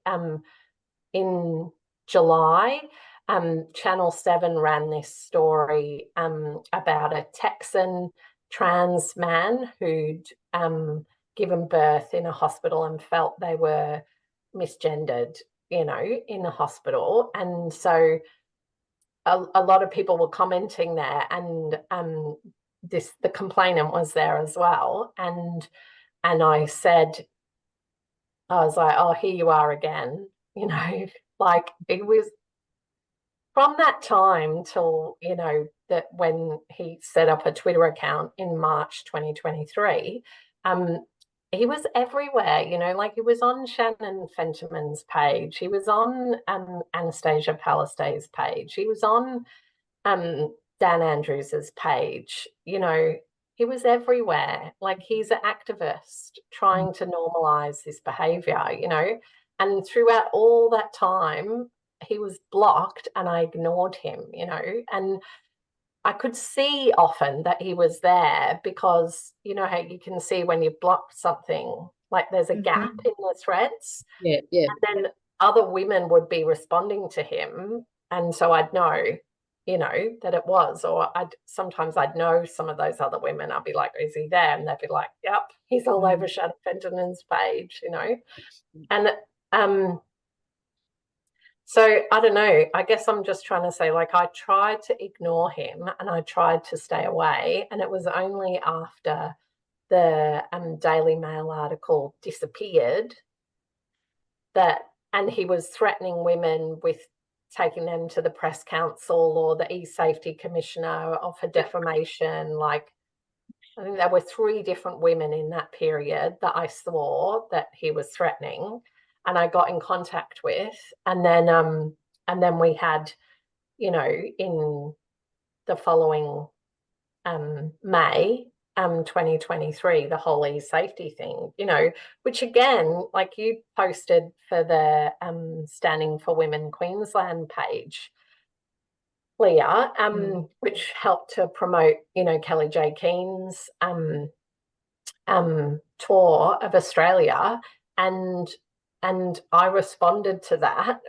in July. Channel 7 ran this story about a Texan trans man who'd given birth in a hospital and felt they were misgendered, in the hospital. And so a lot of people were commenting there, and the complainant was there as well. And I said, I was like, oh, here you are again, like it was from that time till, that when he set up a Twitter account in March 2023, he was everywhere, like he was on Shannon Fentiman's page. He was on Anastasia Palastay's page. He was on Dan Andrews's page. He was everywhere. Like he's an activist trying to normalize this behavior, and throughout all that time, he was blocked and I ignored him, and I could see often that he was there because, how you can see when you've blocked something, like there's a gap in the threads. Yeah. And then other women would be responding to him. And so I'd know, that it was, or sometimes I'd know some of those other women. I'd be like, is he there? And they'd be like, yep, he's all over Shannon Fenton's page, And so I don't know, I guess I'm just trying to say, like, I tried to ignore him and I tried to stay away. And it was only after the Daily Mail article disappeared and he was threatening women with taking them to the Press Council or the E-Safety Commissioner for defamation. Like, I think there were 3 different women in that period that I saw that he was threatening. And I got in contact with, and then we had, in the following May, 2023, the whole e-safety thing, you know, which again, like you posted for the Standing for Women Queensland page, Leah, which helped to promote, you know, Kelly J. Keen's tour of Australia, and I responded to that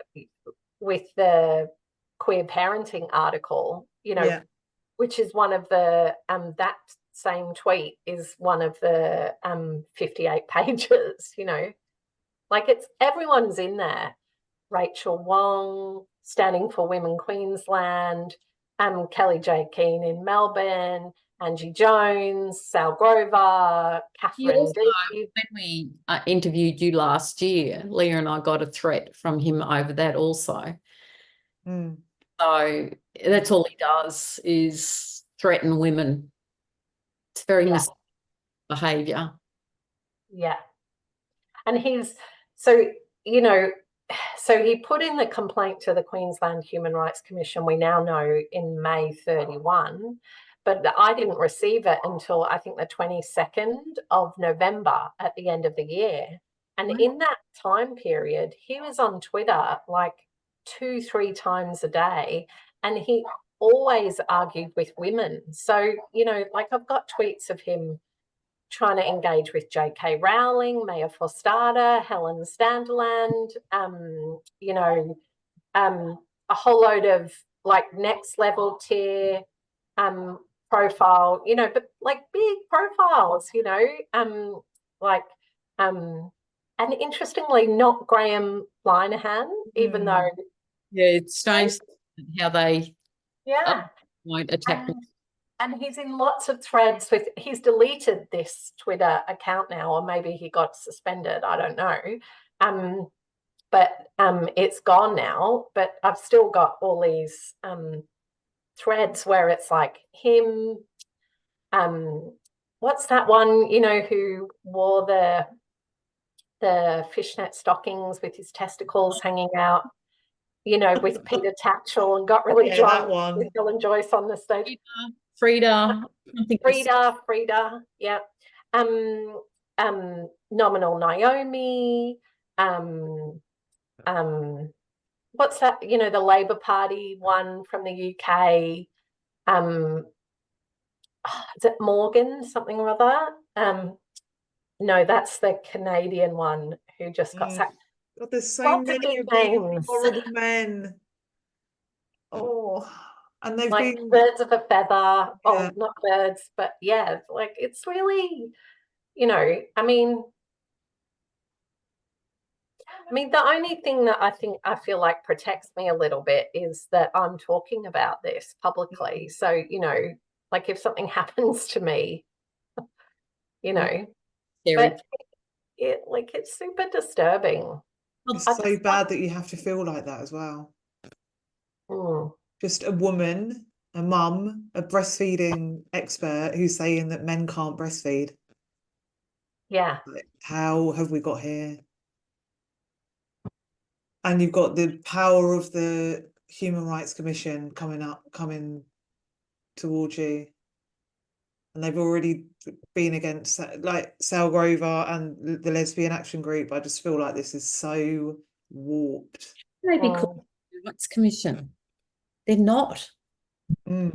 with the queer parenting article, you know, which is one of the that same tweet is one of the 58 pages, you know, like it's everyone's in there. Rachel Wong, Standing for Women Queensland, Kelly J. Keen in Melbourne, Angie Jones, Sal Grover, Catherine D. When we interviewed you last year, Leah and I got a threat from him over that also. So that's all he does is threaten women. It's very mischievous behaviour. Yeah. And he's, so, you know, so he put in the complaint to the Queensland Human Rights Commission, we now know, in May 31, but I didn't receive it until I think the 22nd of November at the end of the year. And in that time period, he was on Twitter like 2-3 times a day, and he always argued with women. So, you know, like I've got tweets of him trying to engage with J.K. Rowling, Maya Forstater, Helen Sanderland, you know, a whole load of like next level tier profile, you know, but like big profiles, you know, and interestingly, not Graham Linehan, even though. Yeah, it's strange how they won't attack. And he's in lots of threads with, he's deleted this Twitter account now, or maybe he got suspended, I don't know. But it's gone now, but I've still got all these threads where it's like him, what's that one, you know, who wore the fishnet stockings with his testicles hanging out, you know, with Peter Tatchell, and got really drunk with Helen Joyce on the stage. Frida, yeah. Nominal Naomi, what's that, you know, the Labor Party one from the UK, is it Morgan something or other? No, that's the Canadian one who just got sacked. God, there's so many of these horrible men. Oh, and they've like been birds of a feather. Oh, not birds, but yeah, like it's really, you know, I mean, the only thing that I feel like protects me a little bit is that I'm talking about this publicly. So, you know, like if something happens to me, you know, but it's super disturbing. It's so bad that you have to feel like that as well. Just a woman, a mum, a breastfeeding expert who's saying that men can't breastfeed. Yeah. Like, how have we got here? And you've got the power of the Human Rights Commission coming towards you. And they've already been against, like, Sal Grover and the Lesbian Action Group. I just feel like this is so warped. Maybe called the Human Rights Commission. They're not. They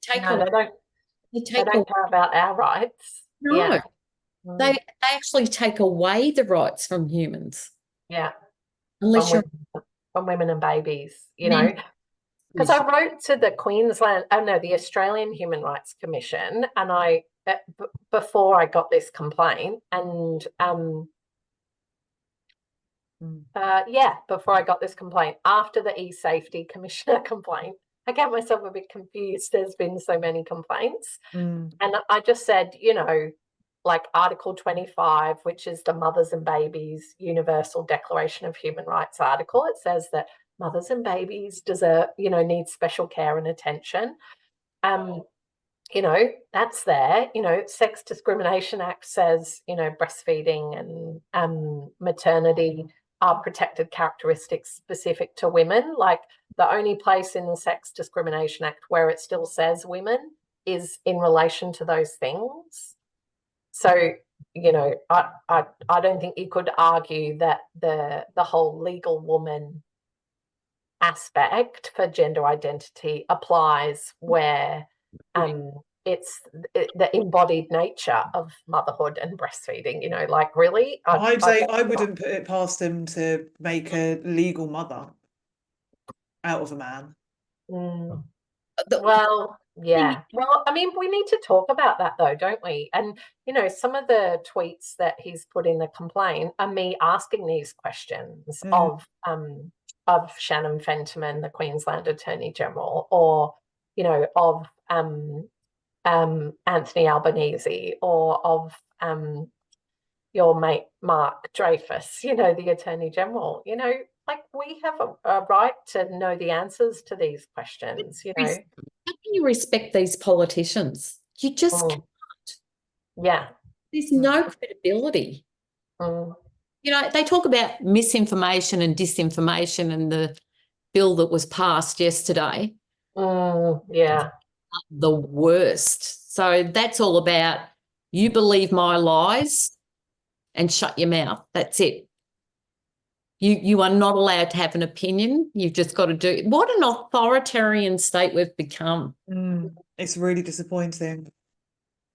take they don't care about our rights. No. Yeah. They actually take away the rights from humans. Yeah. Unless from women and babies, you know. Because I wrote to the the Australian Human Rights Commission, and before I got this complaint, and before I got this complaint, after the e-safety commissioner complaint, I get myself a bit confused. There's been so many complaints. And I just said, you know, like Article 25, which is the Mothers and Babies Universal Declaration of Human Rights article, it says that mothers and babies deserve, you know, need special care and attention. You know, that's there. You know, Sex Discrimination Act says, you know, breastfeeding and maternity are protected characteristics specific to women. Like the only place in the Sex Discrimination Act where it still says women is in relation to those things. So, you know, I don't think you could argue that the whole legal woman aspect for gender identity applies where it's the embodied nature of motherhood and breastfeeding. You know, like really, I'd say I wouldn't put it past him to make a legal mother out of a man. Well, yeah. Well, I mean, we need to talk about that though, don't we? And, you know, some of the tweets that he's put in the complaint are me asking these questions of Shannon Fentiman, the Queensland Attorney General, or, you know, of Anthony Albanese, or of your mate Mark Dreyfus, you know, the Attorney General. You know, like we have a right to know the answers to these questions, you know. How can you respect these politicians? You just can't. Yeah. There's no credibility. You know, they talk about misinformation and disinformation and the bill that was passed yesterday. Yeah. The worst. So that's all about you believe my lies and shut your mouth. That's it. You are not allowed to have an opinion. You've just got to do it. What an authoritarian state we've become. It's really disappointing.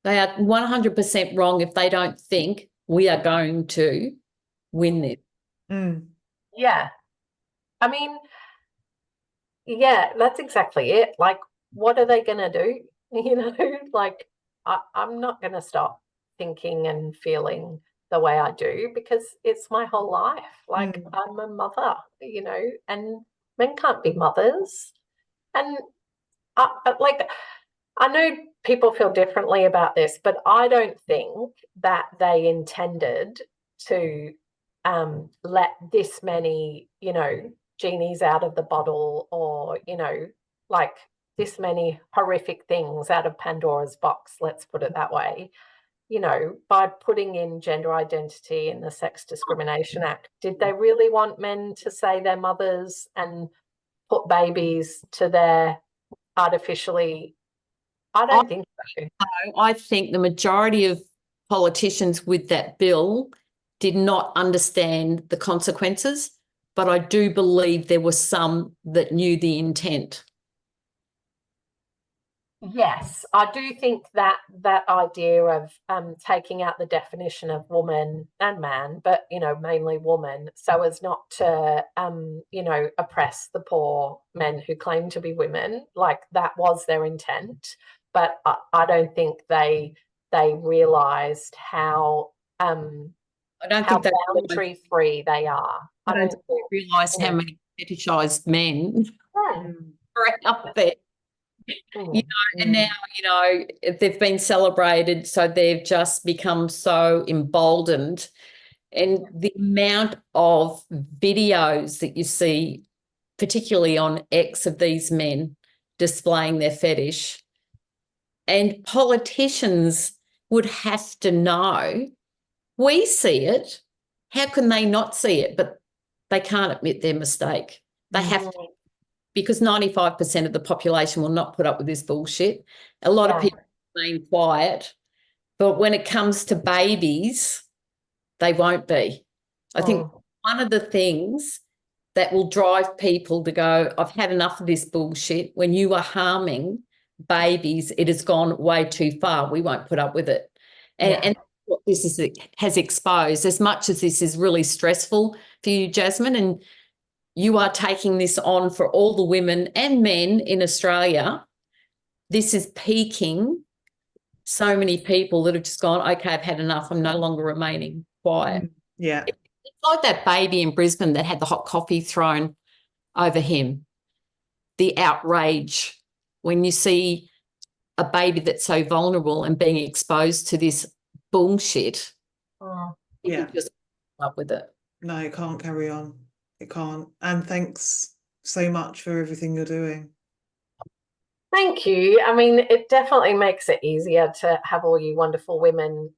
They are 100% wrong if they don't think we are going to win this. Yeah. I mean, yeah, that's exactly it. Like, what are they going to do? You know, like, I'm not going to stop thinking and feeling the way I do because it's my whole life. Like, I'm a mother, you know, and men can't be mothers. And I know people feel differently about this, but I don't think that they intended to let this many, you know, genies out of the bottle, or, you know, like this many horrific things out of Pandora's box, let's put it that way. You know, by putting in gender identity in the Sex Discrimination Act, did they really want men to say they're mothers and put babies to their artificially? I don't think so. I think the majority of politicians with that bill did not understand the consequences, but I do believe there were some that knew the intent. Yes, I do think that idea of taking out the definition of woman and man, but, you know, mainly woman, so as not to, you know, oppress the poor men who claim to be women, like that was their intent. But I don't think they realised how boundary free they are. I don't think they realised how many fetishised men are out there. You know, and now, you know, they've been celebrated, so they've just become so emboldened. And the amount of videos that you see, particularly on X, of these men displaying their fetish, and politicians would have to know, we see it, how can they not see it? But they can't admit their mistake. They have to, because 95% of the population will not put up with this bullshit. A lot of people remain quiet, but when it comes to babies, they won't be. I think one of the things that will drive people to go, I've had enough of this bullshit, when you are harming babies, it has gone way too far. We won't put up with it. And what this has exposed, as much as this is really stressful for you, Jasmine, and you are taking this on for all the women and men in Australia, this is piquing so many people that have just gone, okay, I've had enough. I'm no longer remaining quiet. Yeah. It's like that baby in Brisbane that had the hot coffee thrown over him. The outrage when you see a baby that's so vulnerable and being exposed to this bullshit. You can just put up with it. No, it can't carry on. It can't. And thanks so much for everything you're doing. Thank you. I mean, it definitely makes it easier to have all you wonderful women,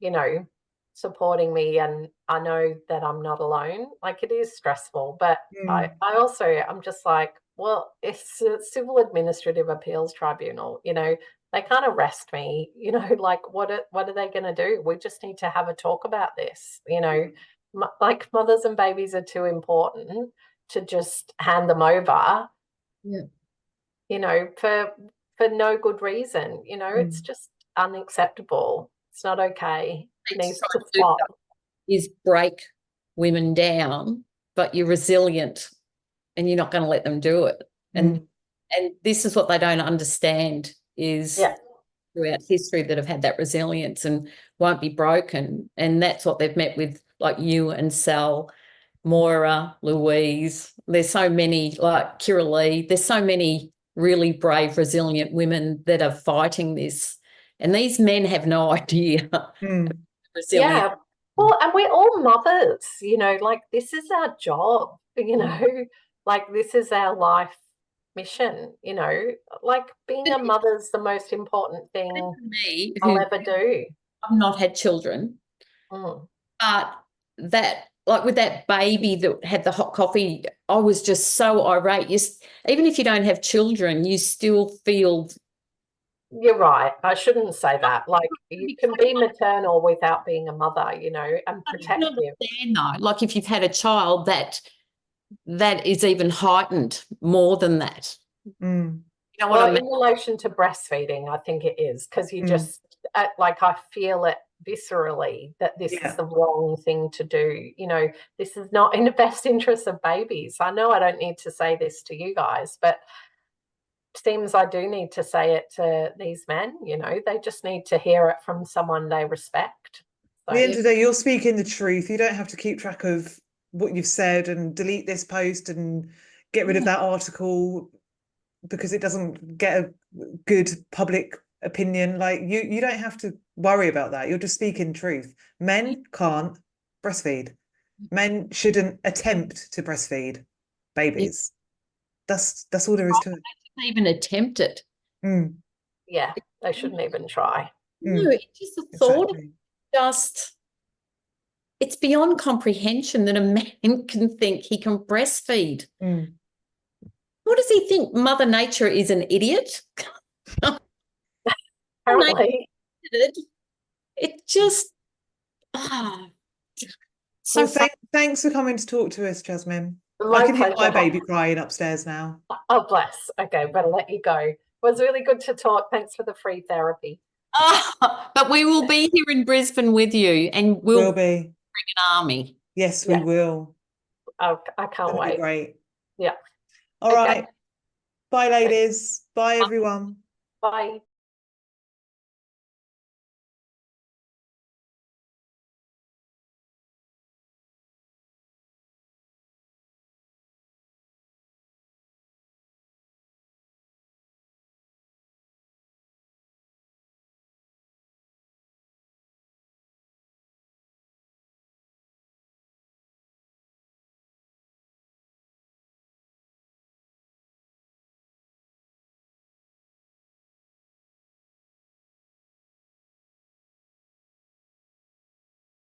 you know, supporting me. And I know that I'm not alone. Like, it is stressful, but I also, I'm just like, well, it's a civil administrative appeals tribunal, you know, they can't arrest me, you know, like what are they going to do? We just need to have a talk about this, you know. Like mothers and babies are too important to just hand them over, you know, for no good reason, you know. It's just unacceptable. It's not okay. It needs to stop. Is break women down, but you're resilient and you're not going to let them do it. And this is what they don't understand is throughout history that have had that resilience and won't be broken. And that's what they've met with, like you and Sal, Moira, Louise. There's so many, like QLD, there's so many really brave, resilient women that are fighting this. And these men have no idea. Yeah. Well, and we're all mothers, you know, like this is our job, you know, like this is our life mission, you know, like being a mother's the most important thing I'll ever do. I've not had children, but that, like with that baby that had the hot coffee, I was just so irate. Even if you don't have children, you still feel. You're right. I shouldn't say that. Like you can be maternal without being a mother, you know, and protective. No, like if you've had a child, that is even heightened more than that. You know what I mean? In relation to breastfeeding, I think it is because you just like I feel it viscerally that this is the wrong thing to do. You know, this is not in the best interest of babies. I know I don't need to say this to you guys, but seems I do need to say it to these men. You know, they just need to hear it from someone they respect. At the end of the day, you're speaking the truth. You don't have to keep track of what you've said and delete this post and get rid of that article because it doesn't get a good public opinion. Like you don't have to worry about that. You're just speaking truth. Men can't breastfeed. Men shouldn't attempt to breastfeed babies. That's all there is to it. Even attempt it. Yeah, they shouldn't even try. No, it's just a thought. It's beyond comprehension that a man can think he can breastfeed. What does he think? Mother Nature is an idiot? Apparently. It just so thanks for coming to talk to us, Jasmine. I can hear my baby crying upstairs now. Oh, bless. Okay, better let you go. It was really good to talk. Thanks for the free therapy. But we will be here in Brisbane with you and we'll be bring an army. Yes, we will. Oh, I can't wait. Great. Yeah. All right. Bye, ladies. Bye, everyone. Bye.